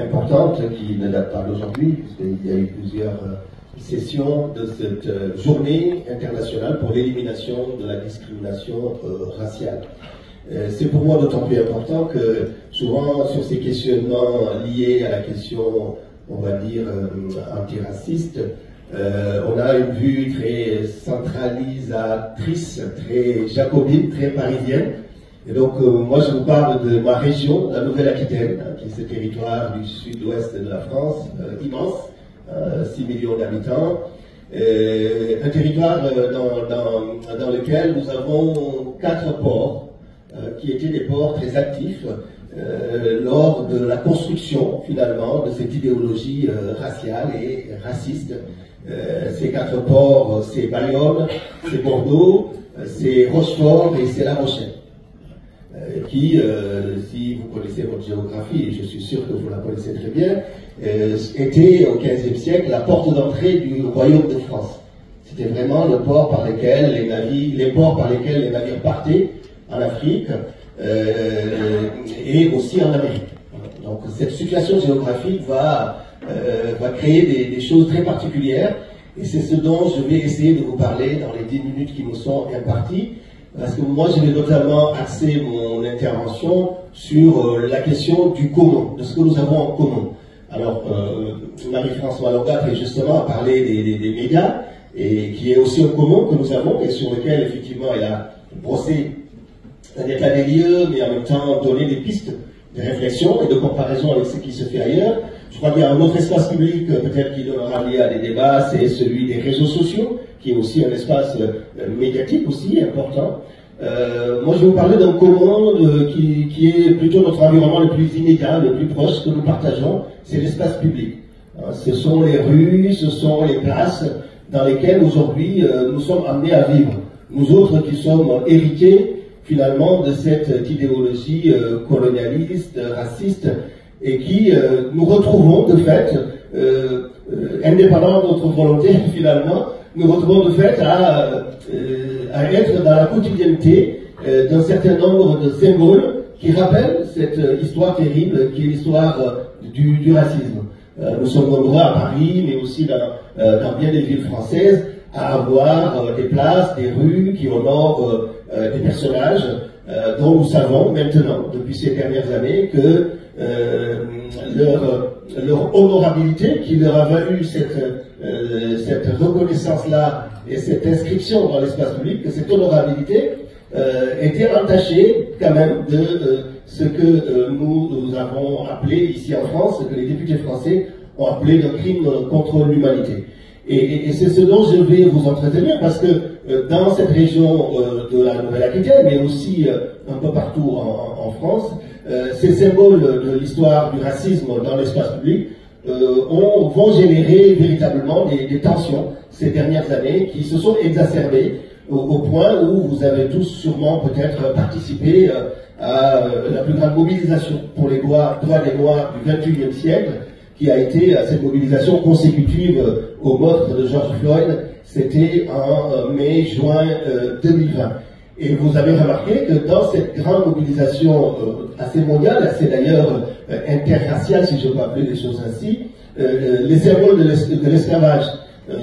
importante qui ne date pas d'aujourd'hui, puisqu'il y a eu plusieurs sessions de cette journée internationale pour l'élimination de la discrimination raciale. C'est pour moi d'autant plus important que souvent sur ces questionnements liés à la question, on va dire, antiraciste, on a une vue très centralisatrice, très jacobine, très parisienne. Et donc, moi, je vous parle de ma région, la Nouvelle-Aquitaine, qui est ce territoire du sud-ouest de la France, immense, 6 millions d'habitants. Un territoire dans lequel nous avons 4 ports, qui étaient des ports très actifs lors de la construction, finalement, de cette idéologie raciale et raciste. Ces 4 ports, c'est Bayonne, c'est Bordeaux, c'est Rochefort et c'est La Rochelle. Qui, si vous connaissez votre géographie, et je suis sûr que vous la connaissez très bien, était au XVe siècle la porte d'entrée du royaume de France. C'était vraiment le port par lequel les ports par lesquels les navires partaient en Afrique et aussi en Amérique. Donc cette situation géographique va créer des choses très particulières, et c'est ce dont je vais essayer de vous parler dans les 10 minutes qui nous sont imparties. Parce que moi, je vais notamment axer mon intervention sur la question du commun, de ce que nous avons en commun. Alors, Marie-France Maloga très justement a parlé des médias, et qui est aussi un commun que nous avons, et sur lequel, effectivement, elle a brossé un état des lieux, mais en même temps donné des pistes de réflexion et de comparaison avec ce qui se fait ailleurs. Je crois qu'il y a un autre espace public, peut-être qui donnera lieu à des débats, c'est celui des réseaux sociaux, qui est aussi un espace médiatique aussi important. Moi, je vais vous parler d'un commun qui est plutôt notre environnement le plus immédiat, le plus proche que nous partageons, c'est l'espace public. Ce sont les rues, ce sont les places dans lesquelles aujourd'hui nous sommes amenés à vivre. Nous autres qui sommes héritiers finalement de cette idéologie colonialiste, raciste, et qui nous retrouvons de fait, indépendamment de notre volonté finalement, nous retrouvons de fait à être dans la quotidienneté d'un certain nombre de symboles qui rappellent cette histoire terrible qui est l'histoire du racisme. Nous sommes nombreux à Paris, mais aussi dans bien des villes françaises, à avoir des places, des rues qui honorent des personnages dont nous savons maintenant, depuis ces dernières années, que leur honorabilité qui leur a valu cette reconnaissance-là et cette inscription dans l'espace public, que cette honorabilité était entachée quand même de ce que nous avons appelé ici en France, ce que les députés français ont appelé le crime contre l'humanité. Et c'est ce dont je vais vous entretenir, parce que dans cette région de la Nouvelle-Aquitaine, mais aussi un peu partout en France, ces symboles de l'histoire du racisme dans l'espace public vont générer véritablement des tensions ces dernières années qui se sont exacerbées au point où vous avez tous sûrement peut-être participé à la plus grande mobilisation pour les droits des Noirs du XXIe siècle, qui a été à cette mobilisation consécutive au meurtre de George Floyd. C'était en mai-juin 2020. Et vous avez remarqué que dans cette grande mobilisation assez mondiale, assez d'ailleurs interraciale, si je peux appeler les choses ainsi, les symboles de l'esclavage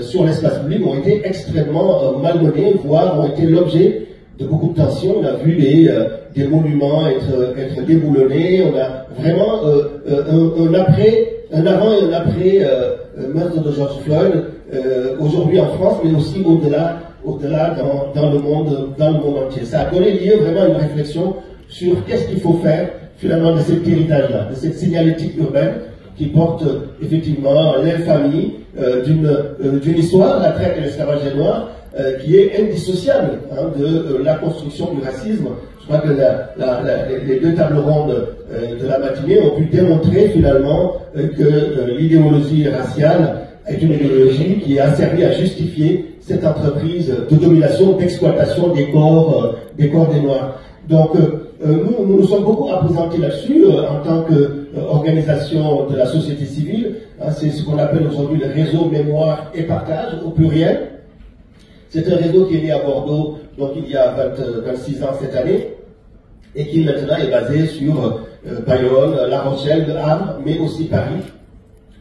sur l'espace public ont été extrêmement malmenés, voire ont été l'objet de beaucoup de tensions. On a vu des monuments être déboulonnés, on a vraiment un avant et un après meurtre de George Floyd, aujourd'hui en France, mais aussi au-delà dans le monde entier. Ça a donné lieu vraiment à une réflexion sur qu'est-ce qu'il faut faire finalement de cet héritage-là, de cette signalétique urbaine qui porte effectivement l'infamie d'une histoire, la traite et l'esclavage des Noirs, qui est indissociable de la construction du racisme. Je crois que les deux tables rondes de la matinée ont pu démontrer finalement que l'idéologie raciale est une idéologie qui a servi à justifier cette entreprise de domination, d'exploitation des corps des Noirs. Donc nous sommes beaucoup appesantis là-dessus en tant qu'organisation de la société civile. C'est ce qu'on appelle aujourd'hui le réseau Mémoire et Partage au pluriel. C'est un réseau qui est né à Bordeaux, donc il y a 26 ans cette année, et qui maintenant est basé sur Bayonne, La Rochelle, Le Havre, mais aussi Paris,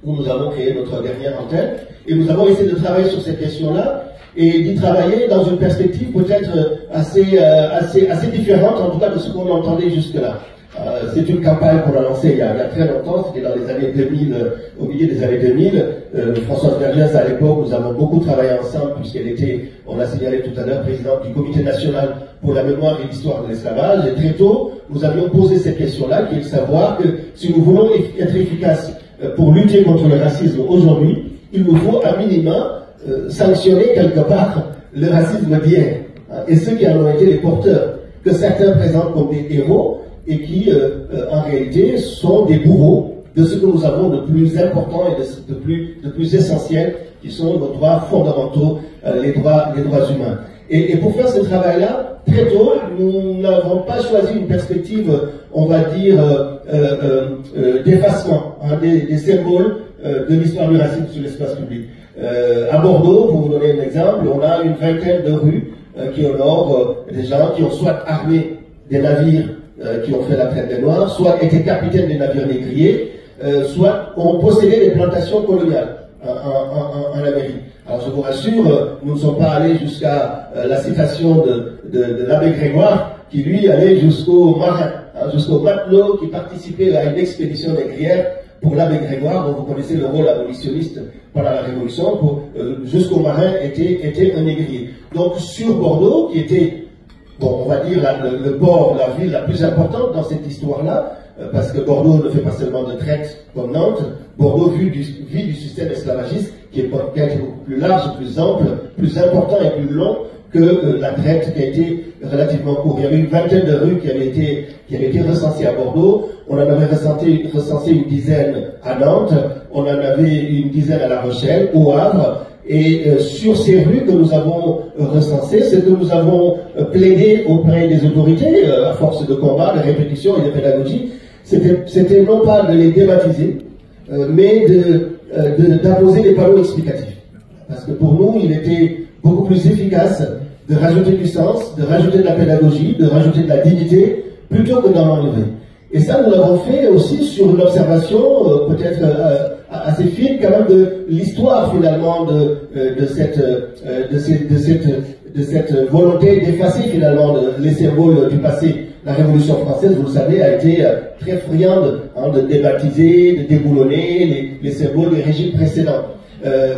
où nous avons créé notre dernière antenne. Et nous avons essayé de travailler sur cette question-là et d'y travailler dans une perspective peut-être assez différente, en tout cas de ce qu'on entendait jusque-là. C'est une campagne qu'on a lancée il y a très longtemps, c'était dans les années 2000, au milieu des années 2000. Françoise Vergès, à l'époque, nous avons beaucoup travaillé ensemble, puisqu'elle était, on l'a signalé tout à l'heure, présidente du Comité national pour la mémoire et l'histoire de l'esclavage. Et très tôt, nous avions posé cette question-là, qui est de savoir que si nous voulons être efficaces pour lutter contre le racisme aujourd'hui, il nous faut à minima sanctionner quelque part le racisme d'hier. Et ceux qui en ont été les porteurs, que certains présentent comme des héros, et qui, en réalité, sont des bourreaux de ce que nous avons de plus important et de plus essentiel, qui sont nos droits fondamentaux, les droits humains. Et pour faire ce travail-là, très tôt, nous n'avons pas choisi une perspective, on va dire, d'effacement des symboles de l'histoire du racisme sur l'espace public. À Bordeaux, pour vous donner un exemple, on a une vingtaine de rues qui honorent des gens qui ont soit armé des navires qui ont fait la traite des Noirs, soit étaient capitaines des navires négriers, soit ont possédé des plantations coloniales en Amérique. Alors je vous rassure, nous ne sommes pas allés jusqu'à la citation de l'abbé Grégoire, qui lui allait jusqu'au marin, jusqu'au matelot qui participait à une expédition négrière pour l'abbé Grégoire, dont vous connaissez le rôle abolitionniste pendant la Révolution, jusqu'au marin était un négrier. Donc sur Bordeaux, qui était, bon, on va dire le port, la ville la plus importante dans cette histoire-là, parce que Bordeaux ne fait pas seulement de traite comme Nantes, Bordeaux vit du système esclavagiste qui est beaucoup plus large, plus ample, plus important et plus long que la traite qui a été relativement courte. Il y avait une vingtaine de rues qui avaient été recensées à Bordeaux, on en avait recensé une dizaine à Nantes, on en avait une dizaine à La Rochelle, au Havre. Et sur ces rues que nous avons recensées, ce que nous avons plaidé auprès des autorités, à force de combat, de répétition et de pédagogie, c'était non pas de les débaptiser, mais d'apposer des panneaux explicatifs. Parce que pour nous, il était beaucoup plus efficace de rajouter du sens, de rajouter de la pédagogie, de rajouter de la dignité, plutôt que d'en enlever. Et ça, nous l'avons fait aussi sur une observation peut-être assez fine quand même de l'histoire finalement de cette volonté d'effacer finalement les symboles du passé. La Révolution française, vous le savez, a été très friande de débaptiser, de déboulonner les symboles des régimes précédents.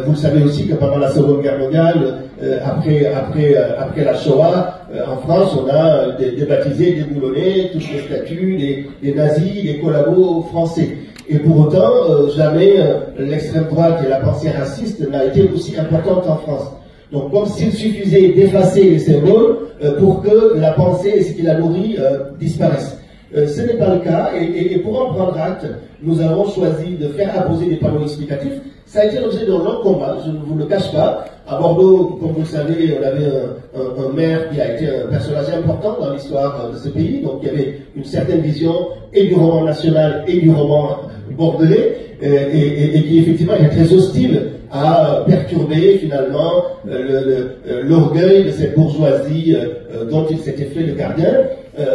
Vous le savez aussi que pendant la Seconde Guerre mondiale, après la Shoah, en France, on a débaptisé, déboulonné toutes les statues des nazis, des collabos français. Et pour autant, jamais l'extrême droite et la pensée raciste n'a été aussi importante en France. Donc comme s'il suffisait d'effacer les symboles pour que la pensée et ce qui la nourrit disparaissent. Ce n'est pas le cas, et pour en prendre acte, nous avons choisi de faire apposer des panneaux explicatifs. Ça a été l'objet d'un long combat, je ne vous le cache pas. À Bordeaux, comme vous le savez, on avait un maire qui a été un personnage important dans l'histoire de ce pays, donc il y avait une certaine vision et du roman national et du roman bordelais, et qui effectivement était très hostile à perturber finalement l'orgueil de cette bourgeoisie dont il s'était fait le gardien.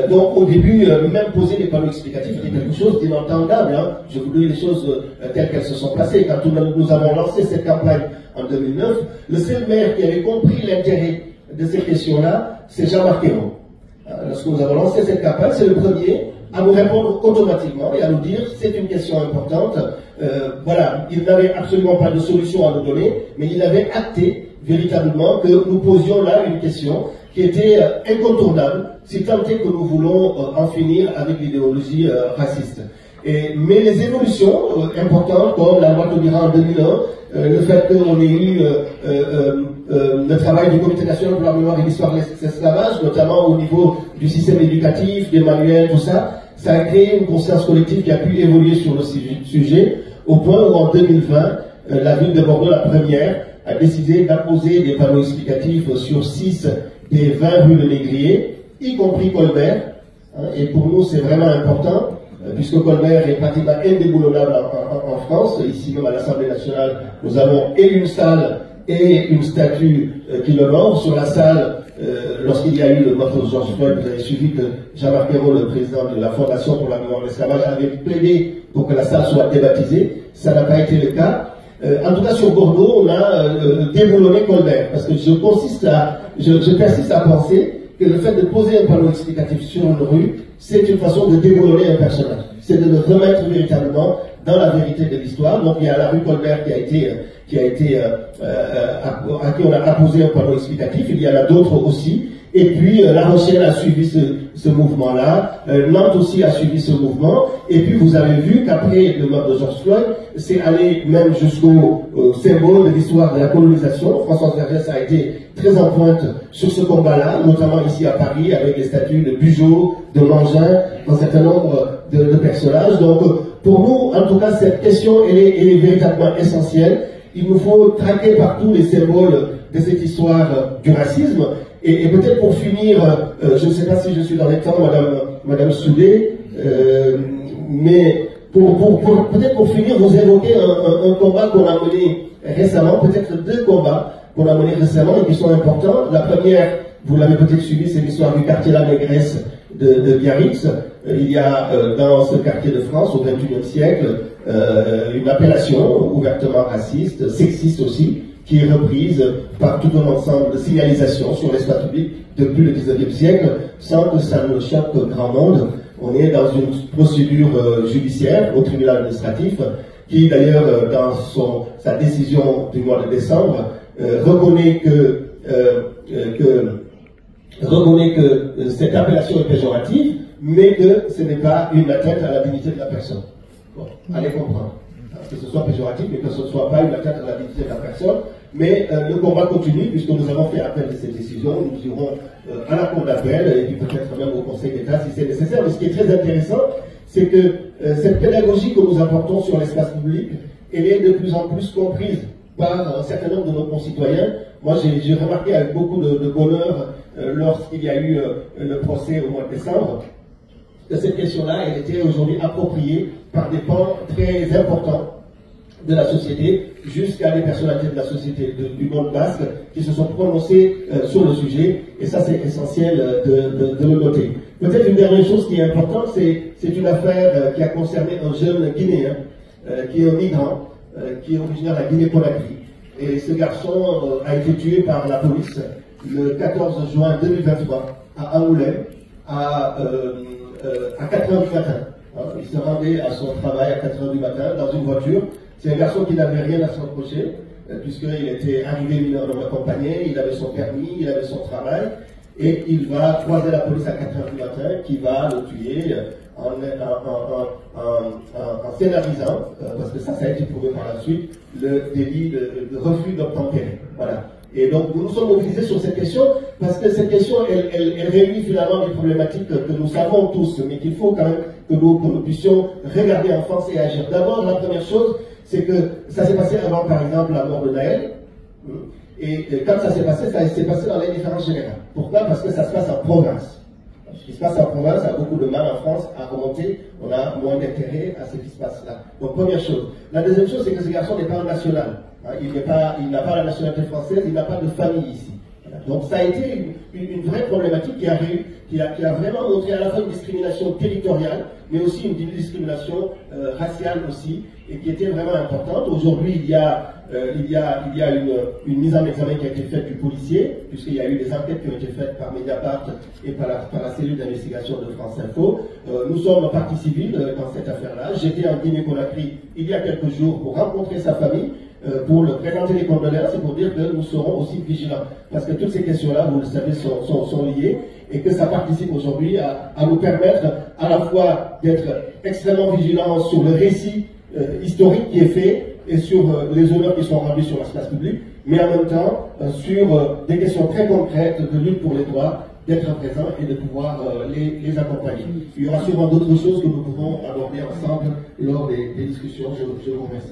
Donc au début, même poser des panneaux explicatifs était quelque chose d'inentendable. Je vous dis les choses telles qu'elles se sont passées. Quand nous avons lancé cette campagne en 2009, le seul maire qui avait compris l'intérêt de ces questions-là, c'est Jean-Marc Ayrault. Lorsque nous avons lancé cette campagne, c'est le premier à nous répondre automatiquement et à nous dire c'est une question importante. Voilà, il n'avait absolument pas de solution à nous donner, mais il avait acté véritablement que nous posions là une question qui était incontournable, si tant est que nous voulons en finir avec l'idéologie raciste. Mais les évolutions importantes, comme la loi Taubira en 2001, le fait qu'on ait eu le travail du Comité national pour la mémoire et l'histoire de l'esclavage, notamment au niveau du système éducatif, des manuels, tout ça, ça a créé une conscience collective qui a pu évoluer sur le sujet, au point où en 2020, la ville de Bordeaux, la première, a décidé d'apposer des panneaux explicatifs sur 6 des 20 rues de Négrier, y compris Colbert. Et pour nous, c'est vraiment important, puisque Colbert est pratiquement indéboulonnable en France. Ici même à l'Assemblée nationale, nous avons et une salle et une statue qui l'honore. Sur la salle, lorsqu'il y a eu le meurtre de George Floyd, vous avez suivi que Jean-Marc Ayrault, le président de la Fondation pour la mémoire de l'esclavage, avait plaidé pour que la salle soit débaptisée. Ça n'a pas été le cas. En tout cas, sur Bordeaux, on a déboulonné Colbert, parce que je persiste à penser que le fait de poser un panneau explicatif sur une rue, c'est une façon de déboulonner un personnage. C'est de le remettre véritablement dans la vérité de l'histoire. Donc il y a la rue Colbert à qui on a apposé un panneau explicatif. Il y en a d'autres aussi. Et puis La Rochelle a suivi ce mouvement-là. Nantes aussi a suivi ce mouvement. Et puis vous avez vu qu'après le meurtre de George Floyd, c'est allé même jusqu'au symbole de l'histoire de la colonisation. Françoise Vergès a été très en pointe sur ce combat-là, notamment ici à Paris, avec les statues de Bugeaud, de Mangin, un certain nombre de personnages. Donc pour nous, en tout cas, cette question, elle est véritablement essentielle. Il nous faut traquer partout les symboles de cette histoire du racisme. Et peut-être pour finir, je ne sais pas si je suis dans les temps, Madame Soudé, mais peut-être pour finir, vous évoquez un combat qu'on a mené récemment, peut-être deux combats qu'on a menés récemment et qui sont importants. La première, vous l'avez peut-être suivi, c'est l'histoire du quartier La Négresse de Biarritz. Il y a dans ce quartier de France, au XXIe siècle, une appellation ouvertement raciste, sexiste aussi, qui est reprise par tout un ensemble de signalisations sur l'espace public depuis le XIXe siècle, sans que ça ne choque grand monde. On est dans une procédure judiciaire au tribunal administratif, qui d'ailleurs, dans sa décision du mois de décembre, reconnaît que cette appellation est péjorative, mais que ce n'est pas une atteinte à la dignité de la personne. Bon, allez comprendre. Que ce soit péjoratif, mais que ce ne soit pas une atteinte à la dignité de la personne. Mais le combat continue, puisque nous avons fait appel de cette décision. Nous irons à la cour d'appel, et puis peut-être même au Conseil d'État si c'est nécessaire. Mais ce qui est très intéressant, c'est que cette pédagogie que nous apportons sur l'espace public, elle est de plus en plus comprise par un certain nombre de nos concitoyens. Moi, j'ai remarqué avec beaucoup de bonheur, lorsqu'il y a eu le procès au mois de décembre, que cette question-là, elle était aujourd'hui appropriée par des pans très importants de la société, jusqu'à des personnalités de la société du monde basque qui se sont prononcées sur le sujet, et ça c'est essentiel de le noter. Peut-être une dernière chose qui est importante, c'est une affaire qui a concerné un jeune Guinéen, qui est un migrant, qui est originaire de la Guinée-Conakry. Et ce garçon a été tué par la police le 14 juin 2023 à Angoulême, à 4 h du matin. Il se rendait à son travail à 4 h du matin dans une voiture. C'est un garçon qui n'avait rien à se reprocher, puisqu'il était arrivé mineur non accompagné, il avait son permis, il avait son travail, et il va croiser la police à 4 h du matin, qui va le tuer en scénarisant, parce que ça a été prouvé par la suite, le délit de refus d'obtempérer. Voilà. Et donc nous nous sommes mobilisés sur cette question, parce que cette question, elle réunit finalement des problématiques que nous savons tous, mais qu'il faut quand même que nous puissions regarder en face et agir. D'abord, la première chose, c'est que ça s'est passé avant, par exemple, la mort de Naël. Et quand ça s'est passé dans l'indifférence générale. Pourquoi? Parce que ça se passe en province. Ce qui se passe en province a beaucoup de mal en France à remonter. On a moins d'intérêt à ce qui se passe là. Donc, première chose. La deuxième chose, c'est que ce garçon n'est pas un national. Il n'a pas la nationalité française, il n'a pas de famille ici. Donc ça a été une vraie problématique qui a vraiment montré à la fois une discrimination territoriale, mais aussi une discrimination raciale aussi, et qui était vraiment importante. Aujourd'hui, il y a une mise en examen qui a été faite du policier, puisqu'il y a eu des enquêtes qui ont été faites par Mediapart et par la cellule d'investigation de France Info. Nous sommes partie civile dans cette affaire-là. J'étais en Guinée-Conakry il y a quelques jours pour rencontrer sa famille, pour le présenter les condoléances et pour dire que nous serons aussi vigilants. Parce que toutes ces questions-là, vous le savez, sont liées, et que ça participe aujourd'hui à nous permettre à la fois d'être extrêmement vigilants sur le récit historique qui est fait et sur les honneurs qui sont rendus sur l'espace public, mais en même temps sur des questions très concrètes de lutte pour les droits, d'être présents et de pouvoir les accompagner. Il y aura sûrement d'autres choses que nous pourrons aborder ensemble lors des discussions. Je vous remercie.